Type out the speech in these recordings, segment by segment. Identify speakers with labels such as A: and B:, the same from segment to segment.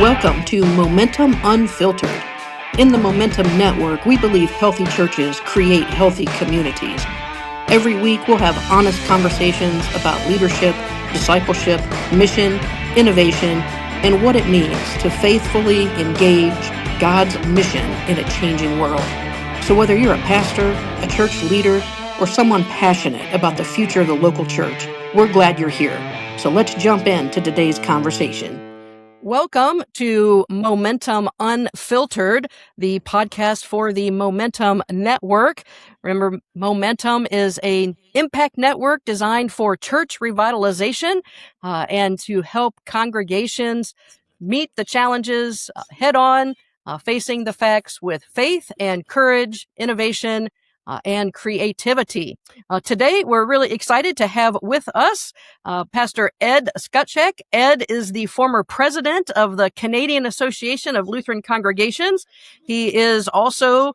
A: Welcome to Momentum Unfiltered. In the Momentum Network, we believe healthy churches create healthy communities. Every week, we'll have honest conversations about leadership, discipleship, mission, innovation, and what it means to faithfully engage God's mission in a changing world. So whether you're a pastor, a church leader, or someone passionate about the future of the local church, we're glad you're here. So let's jump into today's conversation. Welcome to Momentum Unfiltered, the podcast for the Momentum Network. Remember, Momentum is an impact network designed for church revitalization and to help congregations meet the challenges head on, facing the facts with faith and courage, innovation, and creativity. Today, we're really excited to have with us Pastor Ed Skutshek. Ed is the former president of the Canadian Association of Lutheran Congregations. He is also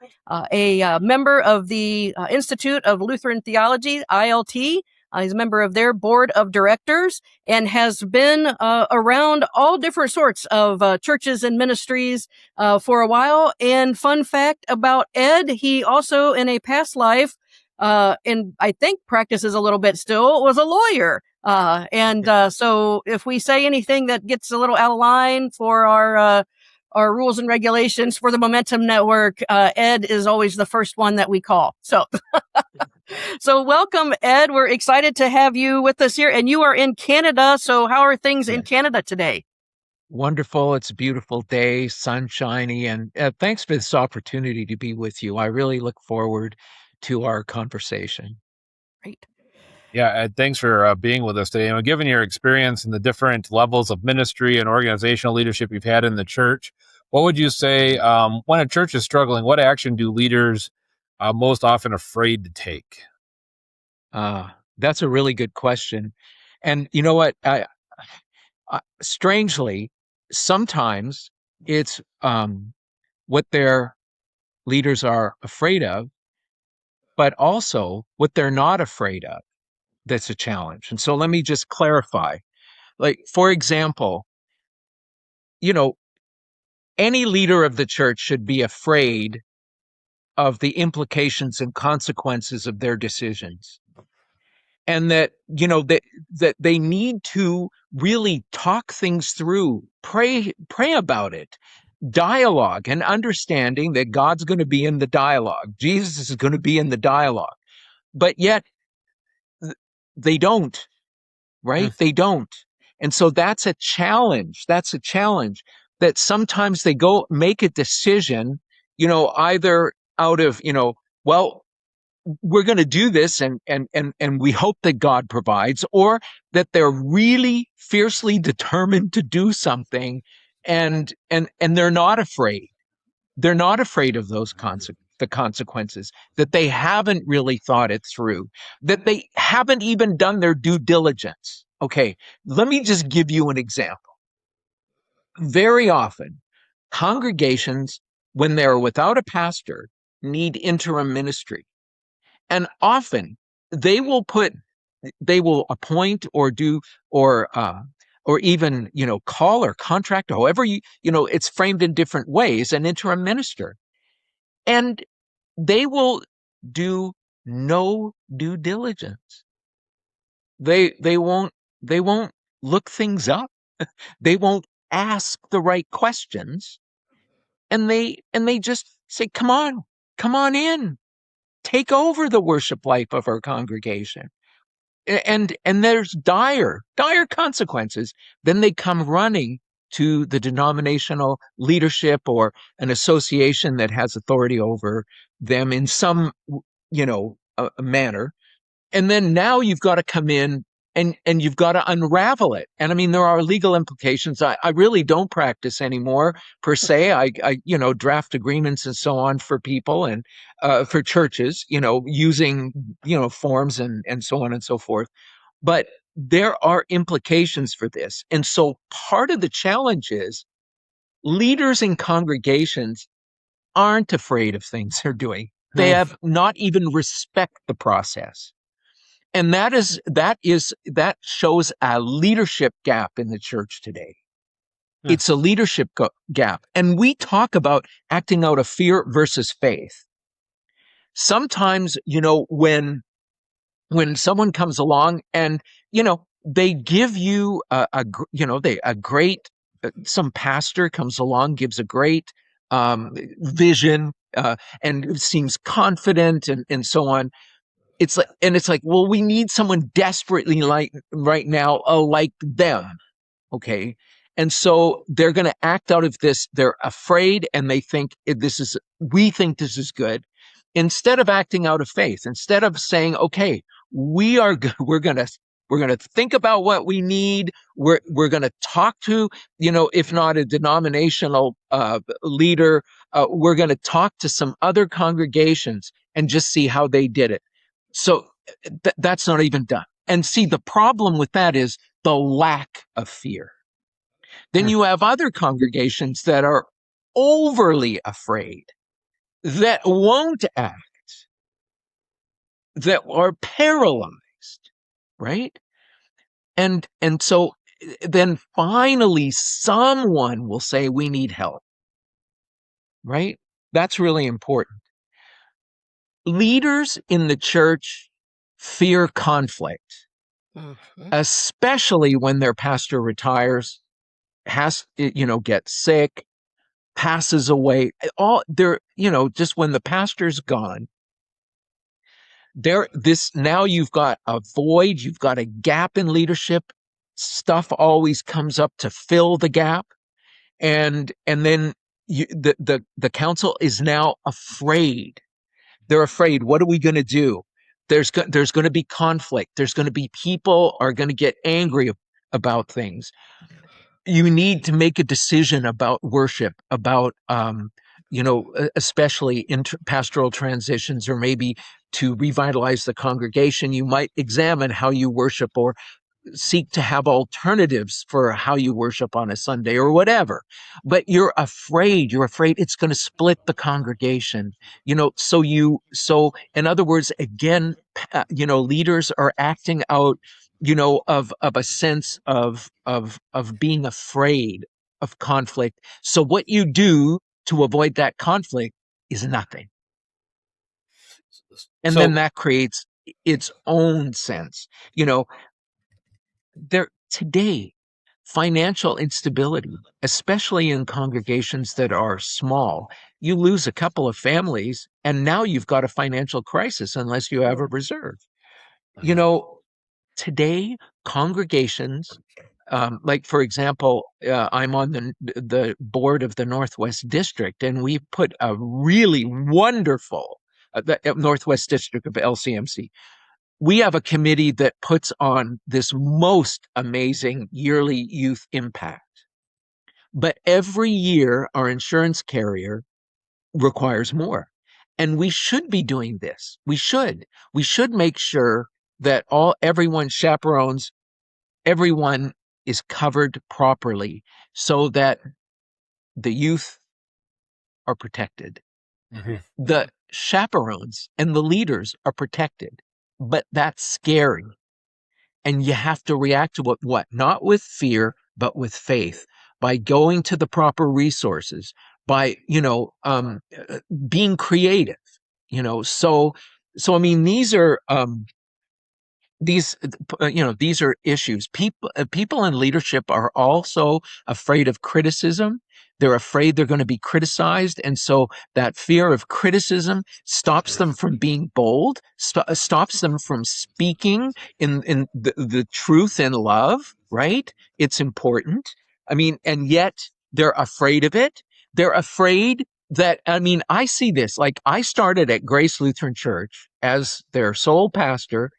A: a member of the Institute of Lutheran Theology, ILT. He's a member of their board of directors and has been around all different sorts of churches and ministries for a while. And fun fact about Ed, he also in a past life, and I think practices a little bit still, was a lawyer. So if we say anything that gets a little out of line for our rules and regulations for the Momentum Network, Ed is always the first one that we call. So welcome, Ed. We're excited to have you with us here. And you are in Canada. So how are things in Canada today?
B: Wonderful. It's a beautiful day, sunshiny, and thanks for this opportunity to be with you. I really look forward to our conversation.
A: Great.
C: Yeah, Ed, thanks for being with us today. And given your experience in the different levels of ministry and organizational leadership you've had in the church, what would you say when a church is struggling, what action do leaders most often afraid to take?
B: That's a really good question. And you know what? Strangely, sometimes it's what their leaders are afraid of, but also what they're not afraid of. That's a challenge. And so let me just clarify. Like, for example, any leader of the church should be afraid of the implications and consequences of their decisions. And that they need to really talk things through, pray about it, dialogue, and understanding that God's going to be in the dialogue. Jesus is going to be in the dialogue. But yet they don't, right? They don't. And so that's a challenge. That's a challenge that sometimes they go make a decision, either out of, well, we're going to do this and we hope that God provides, or that they're really fiercely determined to do something and they're not afraid. They're not afraid of those the consequences, that they haven't really thought it through, that they haven't even done their due diligence. Okay, let me just give you an example. Very often, congregations, when they're without a pastor, need interim ministry. And often they will appoint or do or even call or contract, however it's framed in different ways, an interim minister, and they will do no due diligence. They won't look things up. They won't ask the right questions, and they just say, come on in. Take over the worship life of our congregation. And there's dire consequences. Then they come running to the denominational leadership or an association that has authority over them in some, manner. And then now you've got to come in and you've got to unravel it. And I mean, there are legal implications. I really don't practice anymore per se. I draft agreements and so on for people and for churches, using, forms and so on and so forth. But there are implications for this. And so part of the challenge is leaders in congregations aren't afraid of things they're doing. They have not even respect the process. And that shows a leadership gap in the church today.
C: Yeah.
B: It's a leadership gap. And we talk about acting out of fear versus faith. Sometimes, when someone comes along and, they give you a great, some pastor comes along, gives a great vision, and seems confident and so on. It's like, well, we need someone desperately like right now, like them. Okay. And so they're going to act out of this. They're afraid and they think we think this is good. Instead of acting out of faith, instead of saying, okay, we're going to think about what we need. We're going to talk to, if not a denominational leader, we're going to talk to some other congregations and just see how they did it. So that's not even done. And see, the problem with that is the lack of fear. Then you have other congregations that are overly afraid, that won't act, that are paralyzed, right? And so then finally someone will say, we need help, right? That's really important. Leaders in the church fear conflict, especially when their pastor retires, gets sick, passes away. Just when the pastor's gone, now you've got a void, you've got a gap in leadership. Stuff always comes up to fill the gap. And then the council is now afraid. They're afraid. What are we going to do? There's going to be conflict. There's going to be people are going to get angry about things. You need to make a decision about worship, about, especially in pastoral transitions, or maybe to revitalize the congregation. You might examine how you worship or seek to have alternatives for how you worship on a Sunday or whatever. But you're afraid it's going to split the congregation. So in other words, again, leaders are acting out, of a sense of being afraid of conflict. So what you do to avoid that conflict is nothing. And then that creates its own sense. Today, financial instability, especially in congregations that are small, you lose a couple of families and now you've got a financial crisis unless you have a reserve. Today, congregations, like for example, I'm on the board of the Northwest District, and we put a really wonderful the Northwest District of LCMC. We have a committee that puts on this most amazing yearly youth impact. But every year, our insurance carrier requires more. And we should be doing this. We should make sure that everyone chaperones, everyone is covered properly so that the youth are protected. Mm-hmm. The chaperones and the leaders are protected. But that's scary. And you have to react to what? Not with fear, but with faith, by going to the proper resources, by, being creative, So I mean, these are, these are issues. People in leadership are also afraid of criticism. They're afraid they're going to be criticized, and so that fear of criticism stops them from being bold, stops them from speaking in the truth in love. Right? It's important. I mean, and yet they're afraid of it. They're afraid that, I see this. Like, I started at Grace Lutheran Church as their sole pastor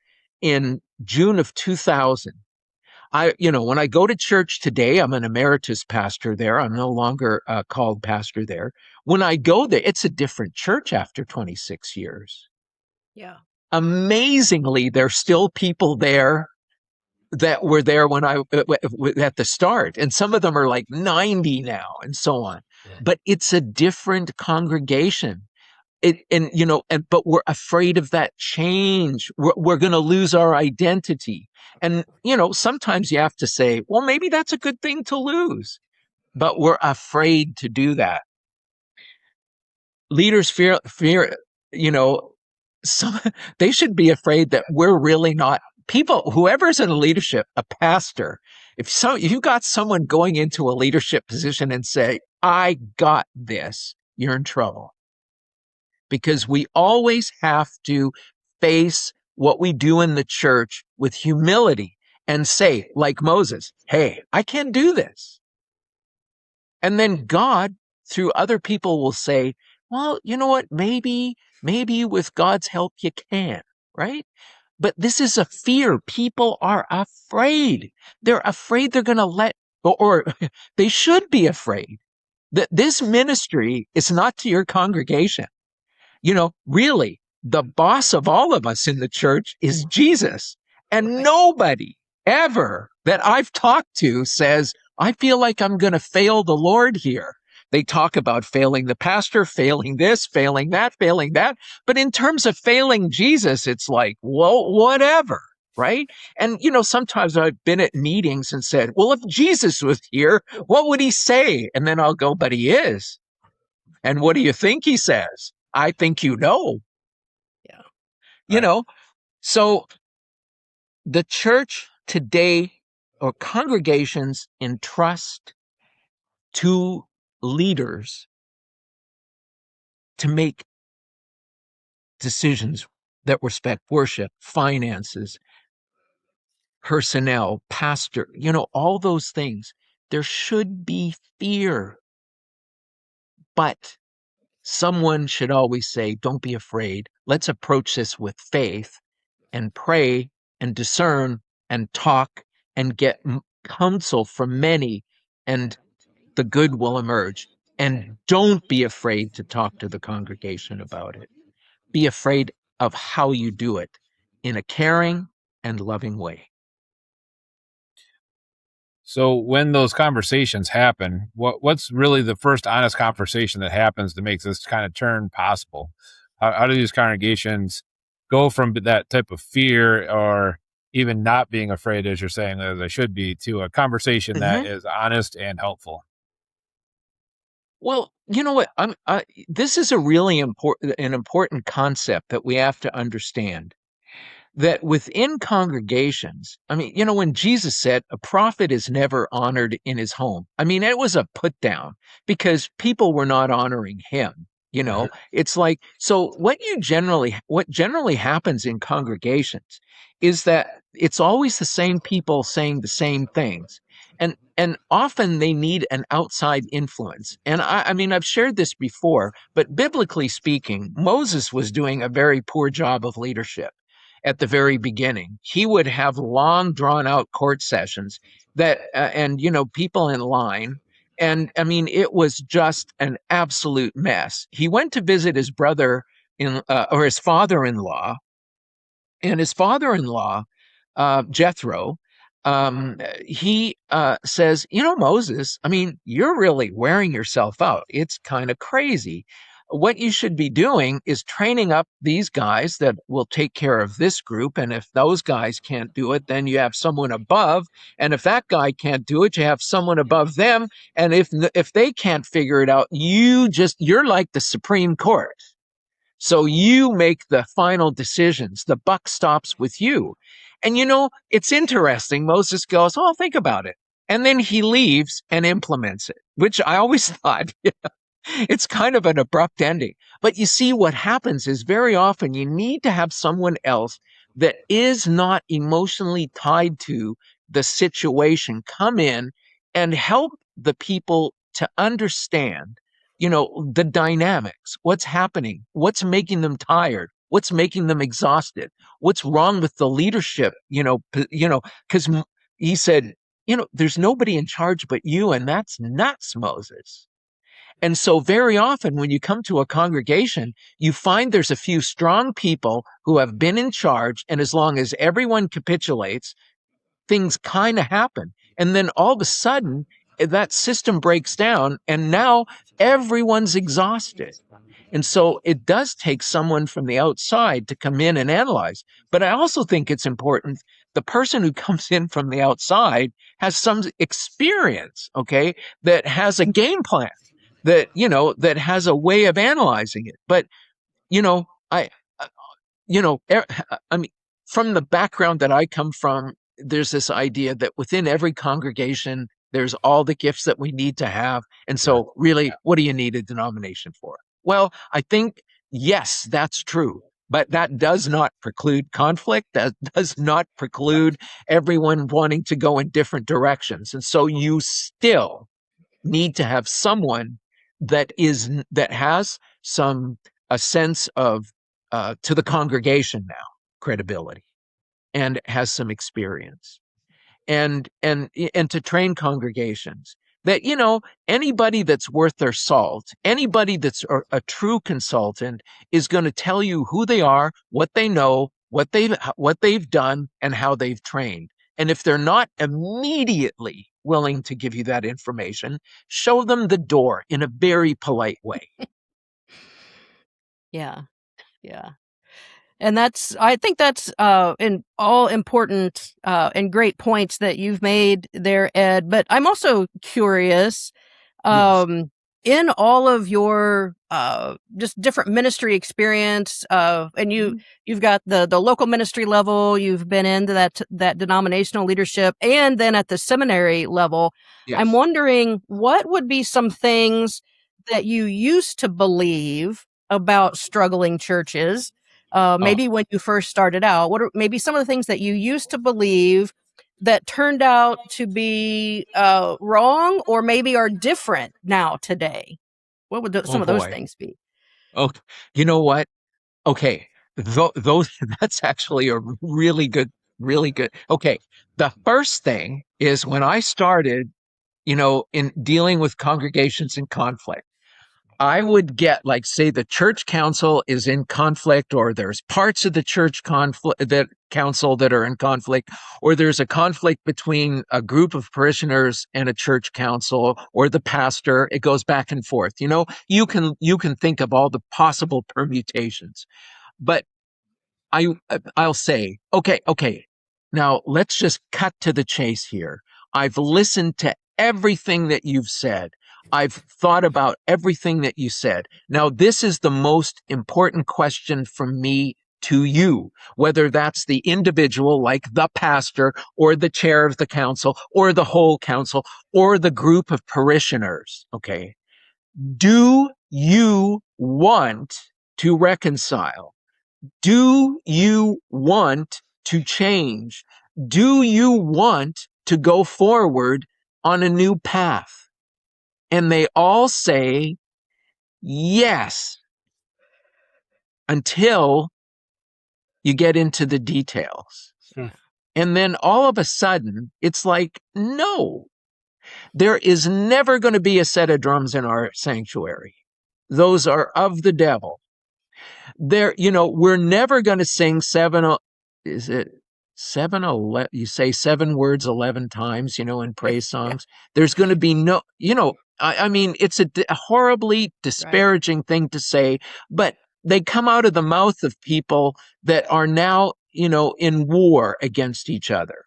B: in June of 2000. When I go to church today, I'm an emeritus pastor there. I'm no longer called pastor there. When I go there, it's a different church after 26 years.
D: Yeah.
B: Amazingly, there's still people there that were there when I at the start, and some of them are like 90 now, and so on. Yeah. But it's a different congregation. But we're afraid of that change. We're going to lose our identity. And, sometimes you have to say, well, maybe that's a good thing to lose. but we're afraid to do that. Leaders fear, they should be afraid that we're really not people. Whoever's in leadership, a pastor, if you got someone going into a leadership position and say, I got this, you're in trouble. Because we always have to face what we do in the church with humility and say, like Moses, hey, I can't do this. And then God, through other people, will say, well, you know what? Maybe with God's help you can, right? But this is a fear. People are afraid. They're afraid they're going to or they should be afraid that this ministry is not to your congregation. Really, the boss of all of us in the church is Jesus. And nobody ever that I've talked to says, I feel like I'm going to fail the Lord here. They talk about failing the pastor, failing this, failing that. But in terms of failing Jesus, it's like, well, whatever, right? And, sometimes I've been at meetings and said, well, if Jesus was here, what would he say? And then I'll go, but he is. And what do you think he says? I think you know.
A: Yeah.
B: So the church today, or congregations, entrust to leaders to make decisions that respect worship, finances, personnel, pastor, all those things. There should be fear, but someone should always say, don't be afraid. Let's approach this with faith and pray and discern and talk and get counsel from many, and the good will emerge. And don't be afraid to talk to the congregation about it. Be afraid of how you do it in a caring and loving way.
C: So when those conversations happen, what's really the first honest conversation that happens that makes this kind of turn possible? How do these congregations go from that type of fear, or even not being afraid, as you're saying, as they should be, to a conversation that is honest and helpful?
B: Well, you know what? This is a really important concept that we have to understand. That within congregations, when Jesus said a prophet is never honored in his home, it was a put down because people were not honoring him. It's like, so what generally happens in congregations is that it's always the same people saying the same things. And often they need an outside influence. And I've shared this before, but biblically speaking, Moses was doing a very poor job of leadership. At the very beginning, he would have long drawn out court sessions and people in line. And it was just an absolute mess. He went to visit his brother or his father-in-law, and his father-in-law, Jethro, he says, Moses, you're really wearing yourself out. It's kind of crazy. What you should be doing is training up these guys that will take care of this group. And if those guys can't do it, then you have someone above. And if that guy can't do it, you have someone above them. And if they can't figure it out, you're like the Supreme Court. So you make the final decisions. The buck stops with you. And it's interesting. Moses goes, oh, think about it. And then he leaves and implements it, which I always thought, it's kind of an abrupt ending. But you see, what happens is very often you need to have someone else that is not emotionally tied to the situation come in and help the people to understand, the dynamics, what's happening, what's making them tired, what's making them exhausted, what's wrong with the leadership, because he said, there's nobody in charge but you, and that's nuts, Moses. And so very often when you come to a congregation, you find there's a few strong people who have been in charge, and as long as everyone capitulates, things kind of happen. And then all of a sudden, that system breaks down, and now everyone's exhausted. And so it does take someone from the outside to come in and analyze. But I also think it's important the person who comes in from the outside has some experience, okay, that has a game plan, that, that has a way of analyzing it. But, I, I mean, from the background that I come from, there's this idea that within every congregation, there's all the gifts that we need to have. And so really, what do you need a denomination for? Well, I think, yes, that's true. But that does not preclude conflict. That does not preclude everyone wanting to go in different directions. And so you still need to have someone that has a sense of to the congregation now credibility, and has some experience, and to train congregations that, anybody that's worth their salt, anybody that's a true consultant, is going to tell you who they are, what they know, what they've done, and how they've trained. And if they're not immediately willing to give you that information, show them the door in a very polite way.
A: Yeah. And I think that's in all important and great points that you've made there, Ed. But I'm also curious,
B: Yes.
A: in all of your just different ministry experience, and you've got the local ministry level, you've been into that denominational leadership, and then at the seminary level.
B: Yes.
A: I'm wondering, what would be some things that you used to believe about struggling churches? Maybe when you first started out, what are maybe some of the things that you used to believe that turned out to be wrong, or maybe are different now today? What would some of those things be?
B: Oh, you know what? Okay, those that's actually a really good. Okay, the first thing is, when I started, in dealing with congregations in conflict, I would get, like, say the church council is in conflict, or there's parts of the church council that are in conflict, or there's a conflict between a group of parishioners and a church council, or the pastor. It goes back and forth. You can think of all the possible permutations, but I'll say, okay, now let's just cut to the chase here. I've listened to everything that you've said. I've thought about everything that you said. Now, this is the most important question from me to you, whether that's the individual, like the pastor, or the chair of the council, or the whole council, or the group of parishioners. Okay. Do you want to reconcile? Do you want to change? Do you want to go forward on a new path? And they all say yes, until you get into the details. And then all of a sudden, it's like, no, there is never going to be a set of drums in our sanctuary. Those are of the devil. We're never going to sing is it 7-11? You say 7 words 11 times, in praise songs. There's going to be no, I mean, it's a horribly disparaging thing to say, but they come out of the mouth of people that are now, in war against each other.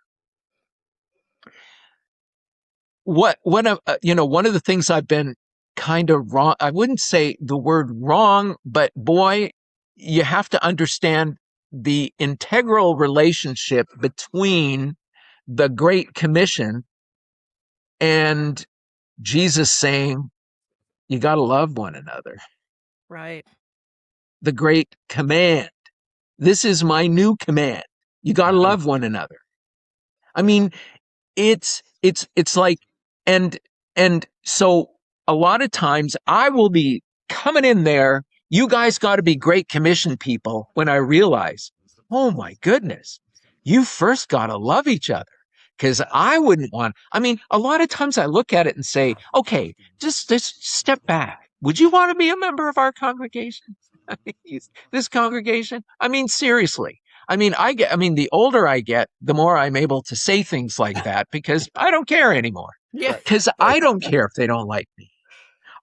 B: One of the things I've been kind of wrong, I wouldn't say the word wrong, but boy, you have to understand the integral relationship between the Great Commission and Jesus saying, you got to love one another.
A: Right.
B: The great command. This is my new command. You got to love one another. I mean, it's like, and so a lot of times I will be coming in there, you guys got to be Great Commission people, when I realize, oh my goodness, you first got to love each other. Because I wouldn't want, a lot of times I look at it and say, okay, just step back. Would you want to be a member of our congregation? This congregation? Seriously. The older I get, the more I'm able to say things like that, because I don't care anymore.
A: Yeah.
B: Because I don't care if they don't like me.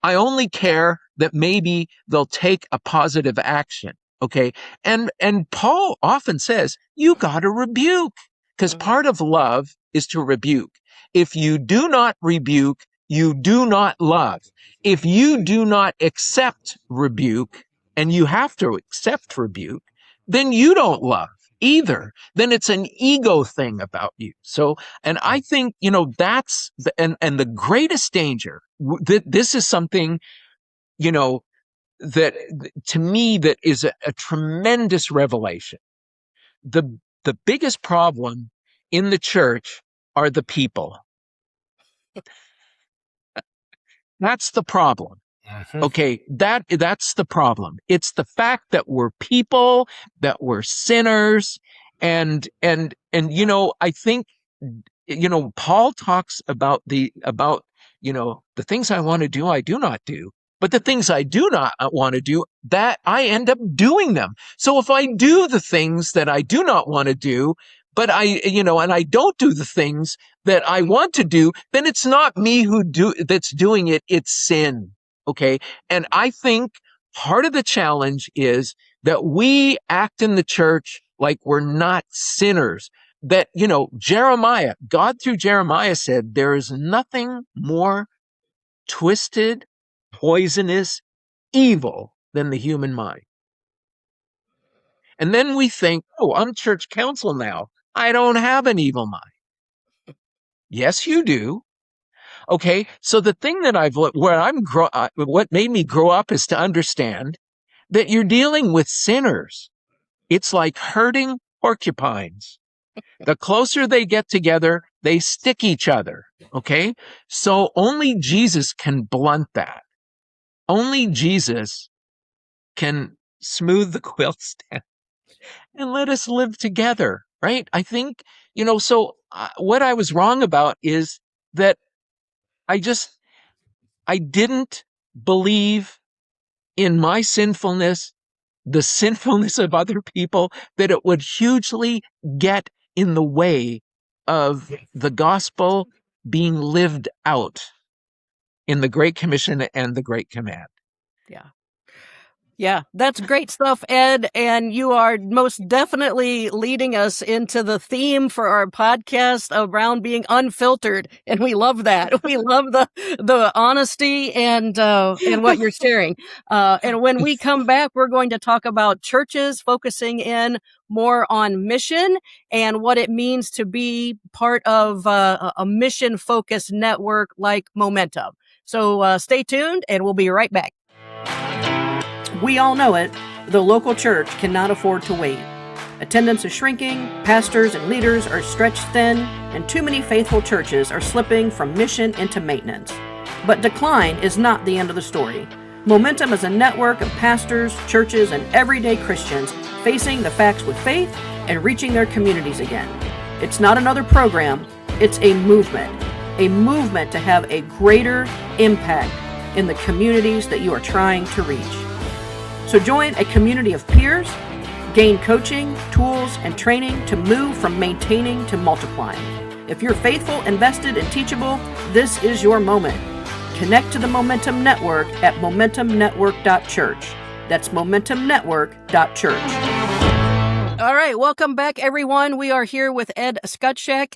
B: I only care that maybe they'll take a positive action. Okay. And Paul often says, you got to rebuke. because part of love is to rebuke. If you do not rebuke, you do not love. If you do not accept rebuke, and you have to accept rebuke, then you don't love either. Then it's an ego thing about you. So, and I think, that's and the greatest danger, this is something, that to me, that is a tremendous revelation. The biggest problem in the church are the people. That's the problem. Okay, that's the problem. It's the fact that we're people, that we're sinners, and I think Paul talks about the things I want to do, I do not do. But the things I do not want to do, that I end up doing them. So if I do the things that I do not want to do, but and I don't do the things that I want to do, then it's not me that's doing it, it's sin. Okay. And I think part of the challenge is that we act in the church like we're not sinners. That, Jeremiah, God through Jeremiah said, there is nothing more twisted, poisonous, evil than the human mind. And then we think, oh, I'm church council now. I don't have an evil mind. Yes, you do. Okay, so the thing that what made me grow up is to understand that you're dealing with sinners. It's like herding porcupines. The closer they get together, they stick each other. Okay, so only Jesus can blunt that. Only Jesus can smooth the quilts down and let us live together, right? I think, so what I was wrong about is that I didn't believe in my sinfulness, the sinfulness of other people, that it would hugely get in the way of the gospel being lived out in the Great Commission and the Great Command.
A: Yeah. Yeah, that's great stuff, Ed. And you are most definitely leading us into the theme for our podcast around being unfiltered. And we love that. We love the honesty and what you're sharing. And when we come back, we're going to talk about churches focusing in more on mission and what it means to be part of a mission-focused network like Momentum. So stay tuned and we'll be right back. We all know it, the local church cannot afford to wait. Attendance is shrinking, pastors and leaders are stretched thin, and too many faithful churches are slipping from mission into maintenance. But decline is not the end of the story. Momentum is a network of pastors, churches, and everyday Christians facing the facts with faith and reaching their communities again. It's not another program, it's a movement to have a greater impact in the communities that you are trying to reach. So join a community of peers, gain coaching, tools, and training to move from maintaining to multiplying. If you're faithful, invested, and teachable, this is your moment. Connect to the Momentum Network at momentumnetwork.church. That's momentumnetwork.church. All right, welcome back, everyone. We are here with Ed Skutshek.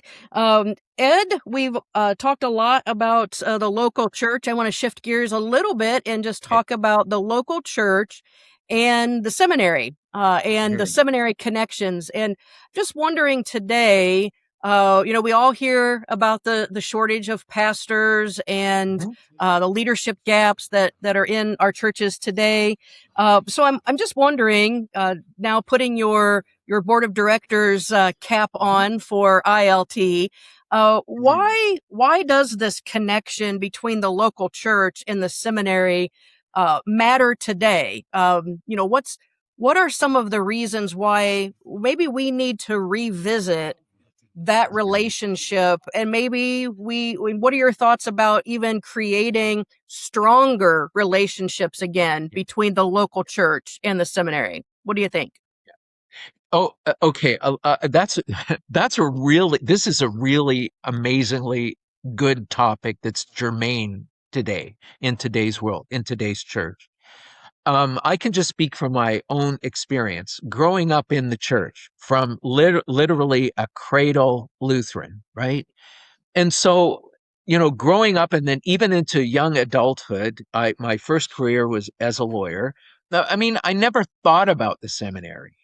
A: Ed, we've talked a lot about the local church. I want to shift gears a little bit and just talk about the local church and the seminary and the seminary connections. And just wondering today, we all hear about the shortage of pastors and the leadership gaps that are in our churches today. So I'm just wondering, now putting your board of directors cap on for ILT, why does this connection between the local church and the seminary matter today? What are some of the reasons why maybe we need to revisit that relationship? And maybe what are your thoughts about even creating stronger relationships again between the local church and the seminary? What do you think?
B: Oh, okay. This is a really amazingly good topic that's germane today in today's world, in today's church. I can just speak from my own experience growing up in the church from literally a cradle Lutheran, right? And so, growing up and then even into young adulthood, my first career was as a lawyer. Now, I mean, I never thought about the seminary.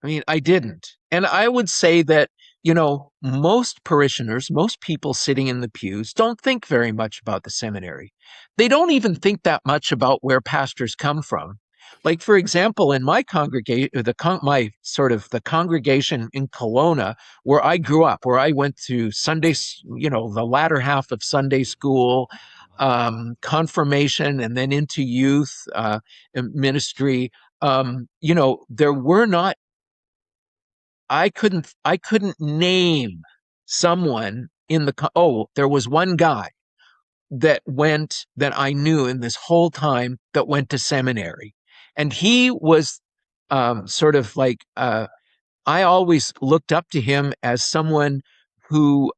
B: I mean, I didn't. And I would say that, most parishioners, most people sitting in the pews don't think very much about the seminary. They don't even think that much about where pastors come from. Like, for example, in my congregation, the congregation in Kelowna, where I grew up, where I went to the latter half of Sunday school, confirmation, and then into youth ministry. There were not I couldn't name someone there was one guy that I knew in this whole time that went to seminary. And he was sort of like I always looked up to him as someone who,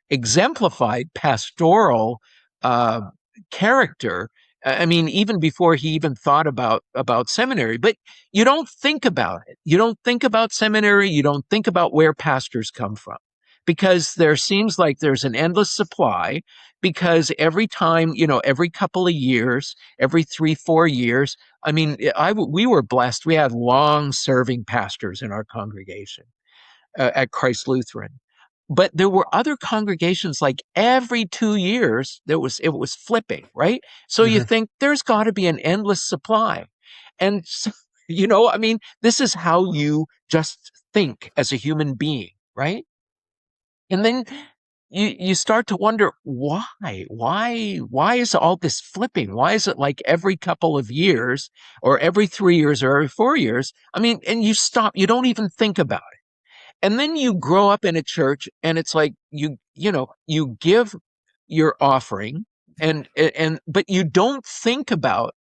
B: exemplified pastoral uh, character. I mean, even before he even thought about seminary. But you don't think about it. You don't think about seminary. You don't think about where pastors come from, because there seems like there's an endless supply. Because every time, every couple of years, every 3-4 years, I mean, we were blessed. We had long-serving pastors in our congregation at Christ Lutheran, but there were other congregations like every 2 years it was flipping, right? So you think there's got to be an endless supply, and so, I mean, this is how you just think as a human being, right? And then you start to wonder why is all this flipping? Why is it like every couple of years or every 3 years or every 4 years? I mean, and you don't even think about it. And then you grow up in a church and it's like you give your offering but you don't think about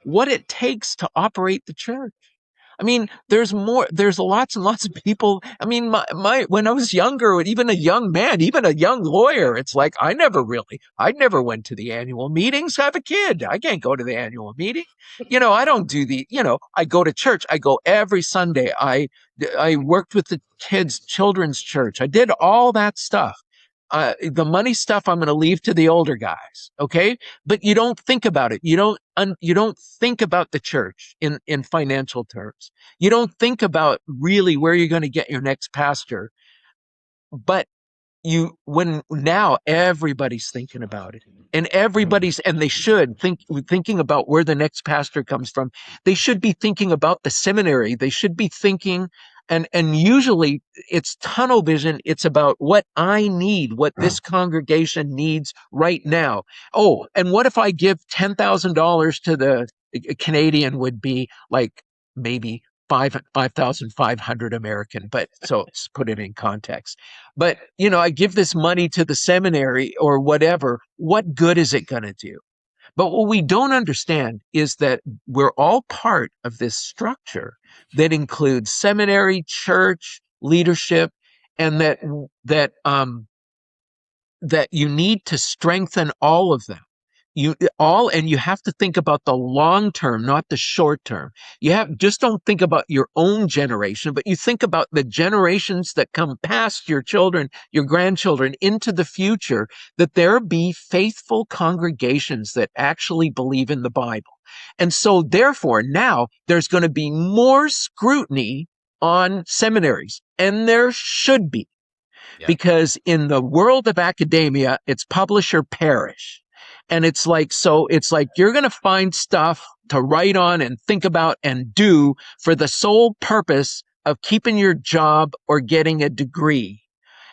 B: what it takes to operate the church. I mean, there's lots and lots of people. I mean, when I was younger, even a young man, even a young lawyer, it's like, I never went to the annual meetings. I have a kid. I can't go to the annual meeting. I don't do I go to church. I go every Sunday. I worked with the children's church. I did all that stuff. The money stuff I'm going to leave to the older guys. Okay. But you don't think about it. You don't think about the church in financial terms. You don't think about really where you're going to get your next pastor. But when now everybody's thinking about it, and they should thinking about where the next pastor comes from. They should be thinking about the seminary. They should be thinking, and usually it's tunnel vision. It's about what I need, what this congregation needs right now. Oh, and what if I give $10,000 to the Canadian would be like maybe 5,500 American, but so let's put it in context. But, I give this money to the seminary or whatever. What good is it going to do? But what we don't understand is that we're all part of this structure that includes seminary, church, leadership, and that you need to strengthen all of them. And you have to think about the long term, not the short term. Just don't think about your own generation, but you think about the generations that come past your children, your grandchildren into the future, that there be faithful congregations that actually believe in the Bible. And so therefore now there's going to be more scrutiny on seminaries, and there should be. Yeah. Because in the world of academia, it's publish or perish. And it's like you're going to find stuff to write on and think about and do for the sole purpose of keeping your job or getting a degree.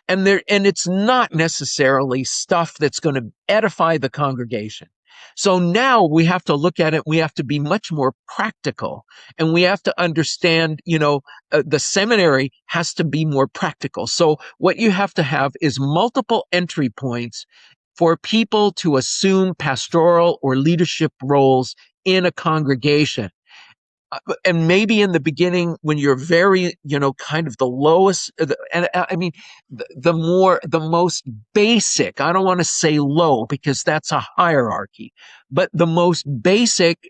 B: And it's not necessarily stuff that's going to edify the congregation. So now we have to look at it. We have to be much more practical, and we have to understand, the seminary has to be more practical. So what you have to have is multiple entry points for people to assume pastoral or leadership roles in a congregation. And maybe in the beginning, when you're very, kind of the lowest, and I mean, the most basic, I don't want to say low because that's a hierarchy, but the most basic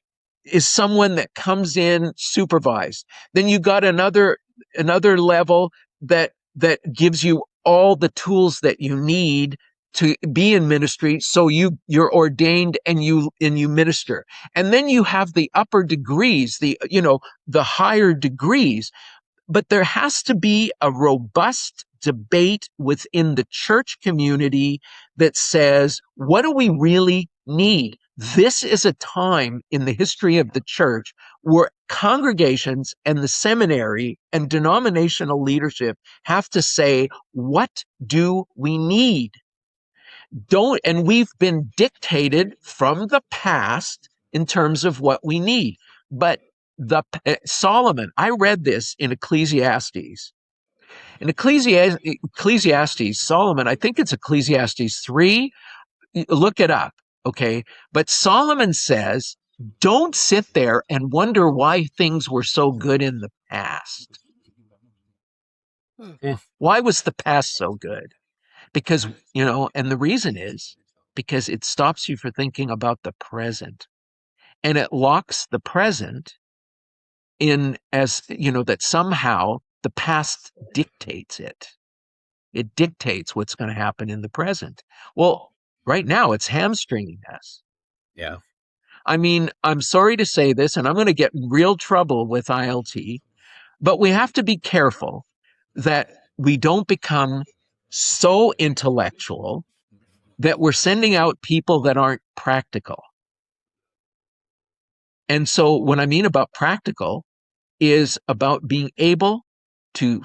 B: is someone that comes in supervised. Then you got another level that gives you all the tools that you need to be in ministry, so you're ordained and you minister. And then you have the upper degrees, the higher degrees. But there has to be a robust debate within the church community that says, what do we really need? This is a time in the history of the church where congregations and the seminary and denominational leadership have to say, what do we need? And we've been dictated from the past in terms of what we need. But Solomon, I read this in Ecclesiastes. In Ecclesiastes, Solomon, I think it's Ecclesiastes 3, look it up, okay? But Solomon says, don't sit there and wonder why things were so good in the past. Why was the past so good? Because, and the reason is because it stops you from thinking about the present. And it locks the present in as, that somehow the past dictates it. It dictates what's going to happen in the present. Well, right now it's hamstringing us.
C: Yeah.
B: I mean, I'm sorry to say this, and I'm going to get in real trouble with ILT, but we have to be careful that we don't become so intellectual that we're sending out people that aren't practical. And so what I mean about practical is about being able to,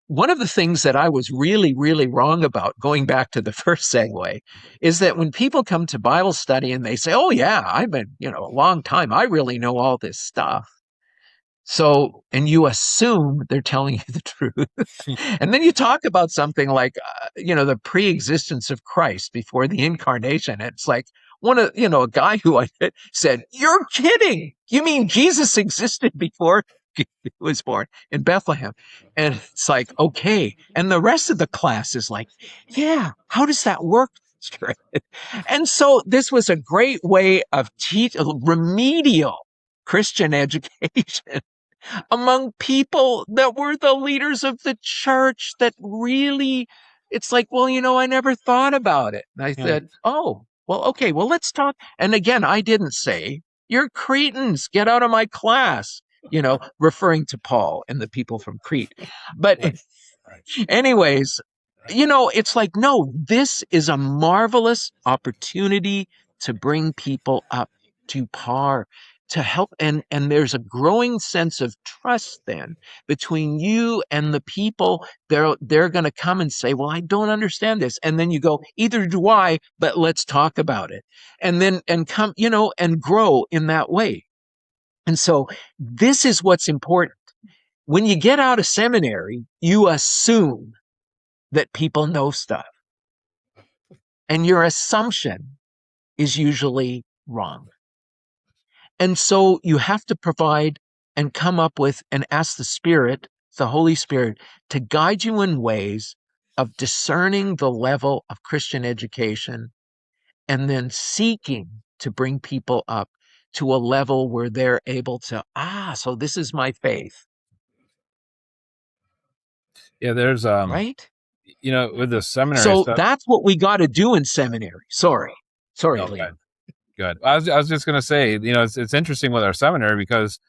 B: one of the things that I was really, really wrong about, going back to the first segue, is that when people come to Bible study and they say, oh yeah, I've been, a long time, I really know all this stuff. So, and you assume they're telling you the truth. And then you talk about something like, the pre-existence of Christ before the incarnation. It's like a guy who I said, you're kidding. You mean Jesus existed before he was born in Bethlehem? And it's like, okay. And the rest of the class is like, yeah, how does that work? And so this was a great way of remedial Christian education among people that were the leaders of the church that really, it's like, well, I never thought about it. And I said, oh, well, okay, well, let's talk. And again, I didn't say, you're Cretans, get out of my class, referring to Paul and the people from Crete. But anyways, it's like, no, this is a marvelous opportunity to bring people up to par, to help. And there's a growing sense of trust then between you and the people. They're going to come and say, well, I don't understand this. And then you go, either do I, but let's talk about it. And then, and come, and grow in that way. And so this is what's important. When you get out of seminary, you assume that people know stuff. And your assumption is usually wrong. And so you have to provide and come up with and ask the Holy Spirit, to guide you in ways of discerning the level of Christian education and then seeking to bring people up to a level where they're able to, so this is my faith.
C: Yeah, there's
B: right?
C: with the seminary
B: So
C: stuff.
B: that's what we got to do in seminary. Sorry,
C: No,
B: Liam.
C: Good. I was just going to say, it's interesting with our seminary because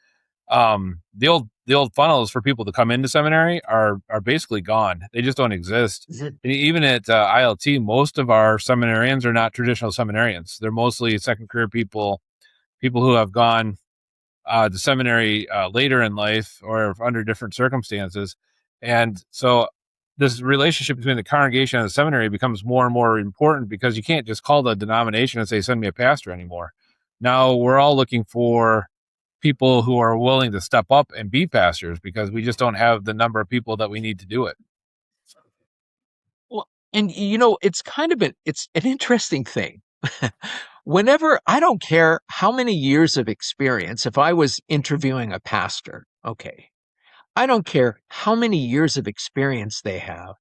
C: the old funnels for people to come into seminary are basically gone. They just don't exist. And even at ILT, most of our seminarians are not traditional seminarians. They're mostly second career people who have gone to seminary later in life or under different circumstances. And so this relationship between the congregation and the seminary becomes more and more important, because you can't just call the denomination and say, send me a pastor anymore. Now we're all looking for people who are willing to step up and be pastors, because we just don't have the number of people that we need to do it.
B: Well, and it's kind of it's an interesting thing. Whenever, I don't care how many years of experience, if I was interviewing a pastor, okay, I don't care how many years of experience they have.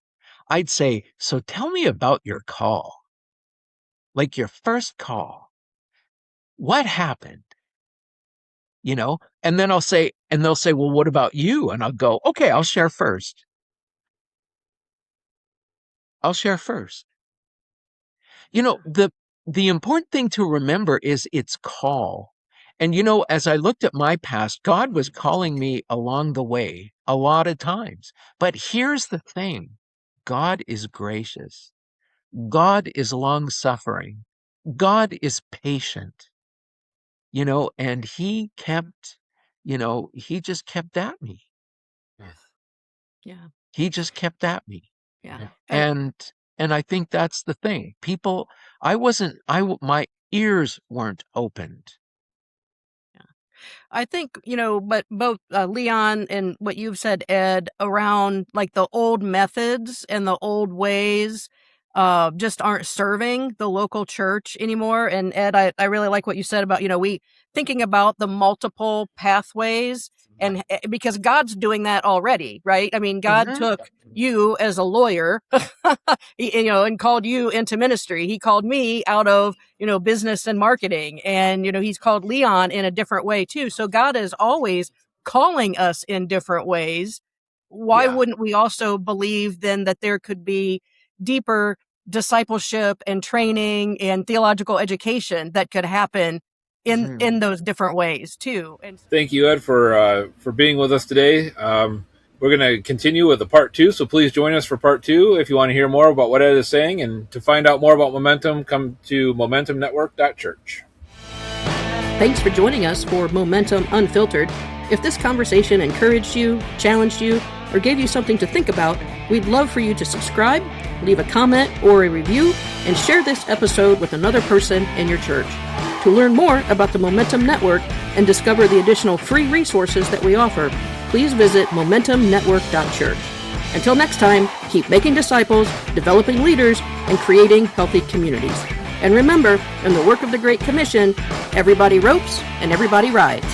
B: I'd say, so tell me about your call, like your first call. what happened? And then they'll say, well, what about you? And I'll go, okay, I'll share first. The important thing to remember is its call. And, as I looked at my past, God was calling me along the way a lot of times. But here's the thing. God is gracious. God is long-suffering. God is patient. And he just kept at me.
A: Yeah.
B: He just kept at me.
A: Yeah.
B: And I think that's the thing. My ears weren't opened.
A: I think, but both Leon and what you've said, Ed, around like the old methods and the old ways just aren't serving the local church anymore. And Ed, I really like what you said about, we thinking about the multiple pathways, and because God's doing that already, right? I mean, God took you as a lawyer, and called you into ministry. He called me out of, business and marketing, and, he's called Leon in a different way too. So God is always calling us in different ways. Why wouldn't we also believe then that there could be deeper discipleship and training and theological education that could happen in those different ways too? And
C: thank you, Ed, for being with us today. We're going to continue with the part 2, so please join us for part 2 if you want to hear more about what Ed is saying. And to find out more about Momentum, come to momentumnetwork.church.
A: Thanks for joining us for Momentum Unfiltered. If this conversation encouraged you, challenged you, or gave you something to think about, we'd love for you to subscribe, leave a comment or a review, and share this episode with another person in your church. To learn more about the Momentum Network and discover the additional free resources that we offer, please visit momentumnetwork.church. Until next time, keep making disciples, developing leaders, and creating healthy communities. And remember, in the work of the Great Commission, everybody ropes and everybody rides.